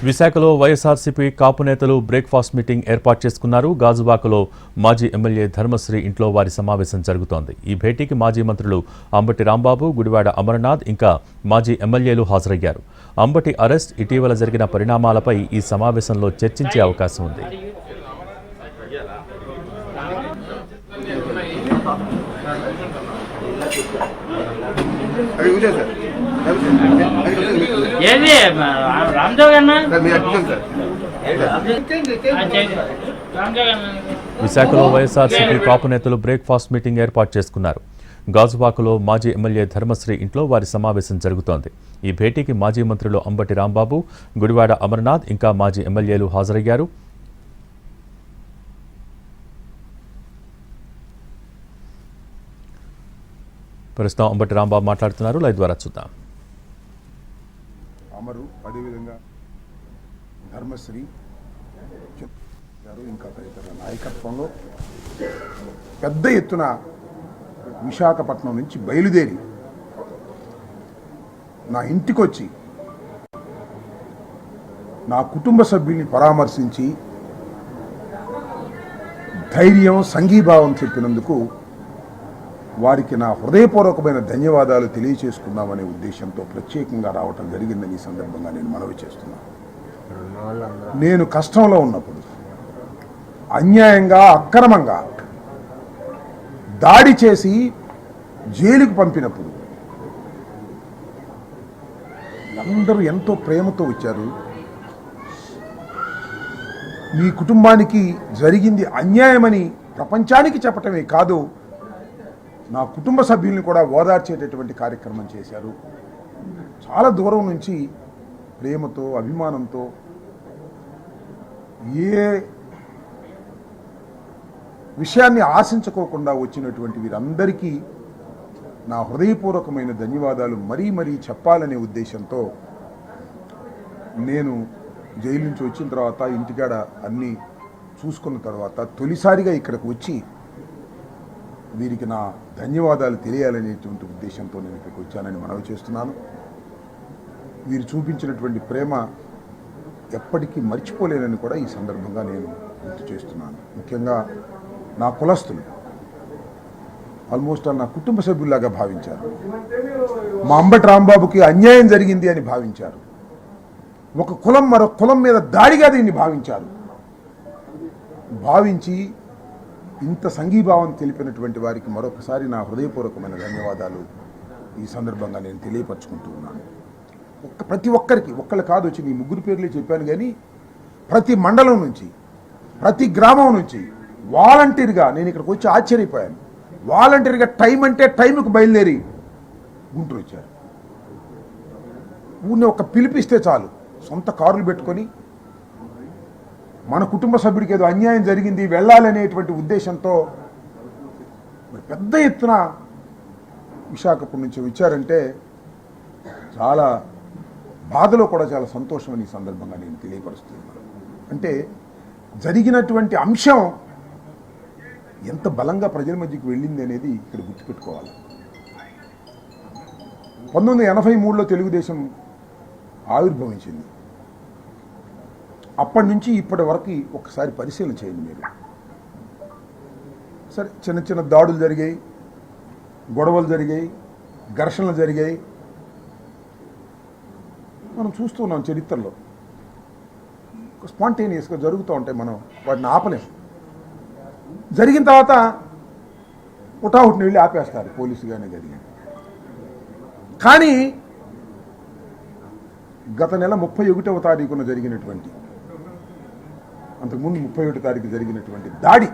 విశాఖలో వైఎస్ఆర్సీపీ కాపు నేతలు breakfast meeting ఏర్పాటు చేసుకున్నారు. గాజువాకలో మాజీ ఎమ్మెల్యే ధర్మశ్రీ ఇంట్లో వారి సమావేశం జరుగుతోంది. ఈ భేటీకి మాజీ మంత్రులు అంబటి రాంబాబు, గుడివాడ అమర్నాథ్ ఇంకా మాజీ ఎమ్మెల్యేలు హాజరయ్యారు. అంబటి అరెస్ట్, ఇటీవల జరిగిన పరిణామాలపై ఈ సమావేశంలో చర్చించే అవకాశం ఉంది. విశాఖలో వైఎస్ఆర్సీపీ కాపు నేతలు బ్రేక్ఫాస్ట్ మీటింగ్ ఏర్పాటు చేసుకున్నారు. గాజువాకలో మాజీ ఎమ్మెల్యే ధర్మశ్రీ ఇంట్లో వారి సమావేశం జరుగుతోంది. ఈ భేటీకి మాజీ మంత్రులు అంబటి రాంబాబు, గుడివాడ అమర్నాథ్ ఇంకా మాజీ ఎమ్మెల్యేలు హాజరయ్యారు. ప్రస్తుతం అంబటి రాంబాబు మాట్లాడుతున్నారు. లైవ్ ద్వారా చూద్దాం. అమరు, అదేవిధంగా ధర్మశ్రీ గారు ఇంకా తదితర నాయకత్వంలో పెద్ద ఎత్తున విశాఖపట్నం నుంచి బయలుదేరి నా ఇంటికొచ్చి నా కుటుంబ సభ్యుల్ని పరామర్శించి ధైర్యం, సంఘీభావం చెప్పినందుకు వారికి నా హృదయపూర్వకమైన ధన్యవాదాలు తెలియచేసుకుందామనే ఉద్దేశంతో ప్రత్యేకంగా రావటం జరిగిందని ఈ సందర్భంగా నేను మనవి చేస్తున్నాను. నేను కష్టంలో ఉన్నప్పుడు అన్యాయంగా, అక్రమంగా దాడి చేసి జైలుకు పంపినప్పుడు అందరూ ఎంతో ప్రేమతో వచ్చారు. మీ కుటుంబానికి జరిగింది అన్యాయమని ప్రపంచానికి చెప్పటమే కాదు, నా కుటుంబ సభ్యుల్ని కూడా ఓదార్చేటటువంటి కార్యక్రమం చేశారు. చాలా దూరం నుంచి ప్రేమతో, అభిమానంతో, ఏ విషయాన్ని ఆశించుకోకుండా వచ్చినటువంటి వీరందరికీ నా హృదయపూర్వకమైన ధన్యవాదాలు మరీ మరీ చెప్పాలనే ఉద్దేశంతో నేను జైలు నుంచి వచ్చిన తర్వాత ఇంటికాడ అన్నీ చూసుకున్న తర్వాత తొలిసారిగా ఇక్కడికి వచ్చి వీరికి నా ధన్యవాదాలు తెలియాలనేటువంటి ఉద్దేశంతో నేను ఇక్కడికి వచ్చానని మనవి చేస్తున్నాను. వీరు చూపించినటువంటి ప్రేమ ఎప్పటికీ మర్చిపోలేనని కూడా ఈ సందర్భంగా నేను గుర్తు చేస్తున్నాను. ముఖ్యంగా నా కులస్తులు ఆల్మోస్ట్ నా కుటుంబ సభ్యుల్లాగా భావించారు. మా అంబటి రాంబాబుకి అన్యాయం జరిగింది అని భావించారు. ఒక కులం మరొక కులం మీద దాడిగా దీన్ని భావించారు. భావించి ఇంత సంఘీభావం తెలిపినటువంటి వారికి మరొకసారి నా హృదయపూర్వకమైన ధన్యవాదాలు ఈ సందర్భంగా నేను తెలియపరచుకుంటూ ఉన్నాను. ప్రతి ఒక్కరికి, ఒక్కళ్ళు కాదు వచ్చి మీ ముగ్గురు పేర్లే చెప్పాను, కానీ ప్రతి మండలం నుంచి, ప్రతి గ్రామం నుంచి వాలంటీర్గా నేను ఇక్కడికి వచ్చి ఆశ్చర్యపోయాను. వాలంటీర్గా టైం అంటే టైంకి బయలుదేరి గుంటూరు వచ్చారు. ఊరిని ఒక పిలిపిస్తే చాలు, సొంత కార్లు పెట్టుకొని మన కుటుంబ సభ్యుడికి ఏదో అన్యాయం జరిగింది వెళ్ళాలనేటువంటి ఉద్దేశంతో పెద్ద ఎత్తున విశాఖపట్నం నుంచి వచ్చారంటే చాలా బాధలో కూడా చాలా సంతోషం అని ఈ సందర్భంగా నేను తెలియపరుస్తున్నాను. అంటే జరిగినటువంటి అంశం ఎంత బలంగా ప్రజల మధ్యకి వెళ్ళింది అనేది ఇక్కడ గుర్తుపెట్టుకోవాలి. 1983లో తెలుగుదేశం ఆవిర్భవించింది. అప్పటి నుంచి ఇప్పటి వరకు ఒకసారి పరిశీలన చేయండి మీరు. సరే, చిన్న చిన్న దాడులు జరిగాయి, గొడవలు జరిగాయి, ఘర్షణలు జరిగాయి, మనం చూస్తున్నాం చరిత్రలో. స్పాంటేనియస్గా జరుగుతూ ఉంటాయి, మనం వాటిని ఆపలేం. జరిగిన తర్వాత హుటాహుటిని వెళ్ళి ఆపేస్తారు పోలీసు కానీ జరిగింది. కానీ గత నెల 31వ తారీఖున జరిగినటువంటి, అంతకుముందు 31వ తారీఖు జరిగినటువంటి దాడి,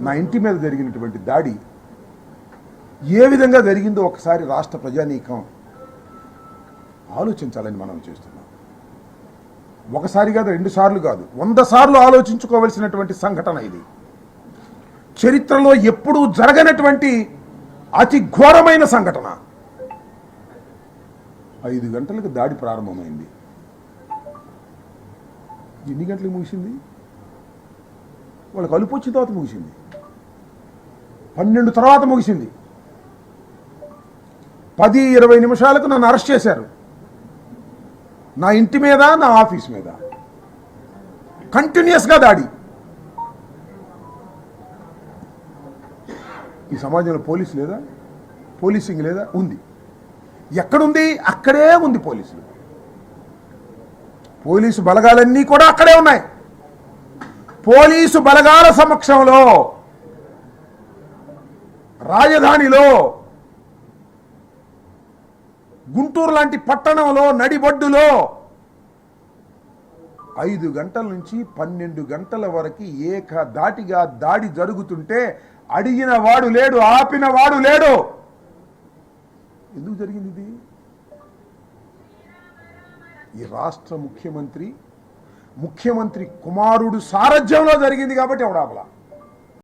నా ఇంటి మీద జరిగినటువంటి దాడి ఏ విధంగా జరిగిందో ఒకసారి రాష్ట్ర ప్రజానీకం ఆలోచించాలని మనం చేస్తున్నాం. ఒకసారి కాదు, 2 సార్లు కాదు, 100 సార్లు ఆలోచించుకోవలసినటువంటి సంఘటన ఇది. చరిత్రలో ఎప్పుడూ జరగనటువంటి అతి ఘోరమైన సంఘటన. 5 గంటలకు దాడి ప్రారంభమైంది. ఎన్ని గంటలకు ముగిసింది? వాళ్ళకి అలుపు వచ్చిన తర్వాత ముగిసింది. 12 తర్వాత ముగిసింది. 10-20 నిమిషాలకు నన్ను అరెస్ట్ చేశారు. నా ఇంటి మీద, నా ఆఫీస్ మీద కంటిన్యూస్గా దాడి. ఈ సమాజంలో పోలీసు లేదా? పోలీసింగ్ లేదా? ఉంది. ఎక్కడుంది? అక్కడే ఉంది పోలీసులు. పోలీసు బలగాలన్నీ కూడా అక్కడే ఉన్నాయి. పోలీసు బలగాల సమక్షంలో రాజధానిలో, గుంటూరు లాంటి పట్టణంలో, నడిబొడ్డులో 5 గంటల నుంచి 12 గంటల వరకు ఏకధాటిగా దాడి జరుగుతుంటే అడిగిన వాడు లేడు, ఆపిన వాడు లేడు. ఎందుకు జరిగింది ఇది? ఈ రాష్ట్ర ముఖ్యమంత్రి కుమారుడు సారథ్యంలో జరిగింది కాబట్టి ఎవడాపలా.